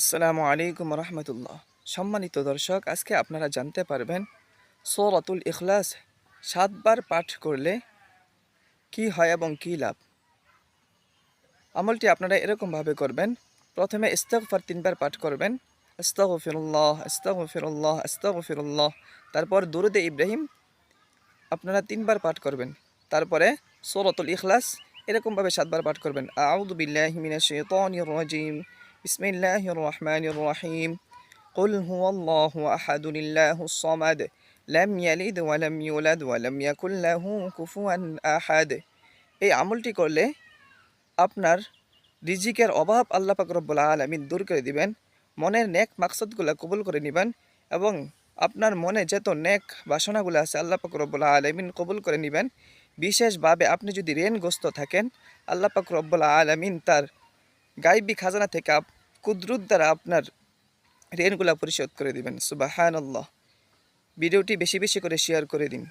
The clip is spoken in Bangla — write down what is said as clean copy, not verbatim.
আসসালামু আলাইকুম রহমতুল্লাহ। সম্মানিত দর্শক, আজকে আপনারা জানতে পারবেন সূরাতুল ইখলাস ৭ বার পাঠ করলে কি হয় এবং কি লাভ। আমলটি আপনারা এরকমভাবে করবেন। প্রথমে ইস্তিগফার ৩ বার পাঠ করবেন। আস্তাগফিরুল্লাহ আস্তাগফিরুল্লাহ আস্তাগফিরুল্লাহ। তারপর দুরূদে ইব্রাহিম আপনারা ৩ বার পাঠ করবেন। তারপরে সূরাতুল ইখলাস এরকমভাবে ৭ বার পাঠ করবেন। আউযু বিল্লাহি মিনাশ শাইতানির রাজিম। বিসমিল্লাহির রহমানির রহিম। কুল হুয়াল্লাহু আহাদু লিল্লাহুস সামাদ লাম ইয়ালিদ ওয়া লাম ইউলাদ ওয়া লাম ইয়াকুল লাহু কুফুয়ান আহাদ। এই আমলটি করলে আপনার রিজিকের অভাব আল্লাহ পাক রব্বুল আলামিন দূর করে দিবেন। মনের নেক মাকসাদগুলো কবুল করে নেবেন এবং আপনার মনে যত নেক বাসনাগুলো আছে আল্লাহ পাক রব্বুল আলামিন কবুল করে নেবেন। বিশেষভাবে আপনি যদি ঋণগ্রস্ত থাকেন, আল্লাহ পাক রব্বুল আলামিন তার গায়বী খাজানা থেকে কুদরত দ্বারা আপনার ঋণগুলা পরিশোধ করে দিবেন। সুবহানাল্লাহ। ভিডিওটি বেশি বেশি করে শেয়ার করে দিন।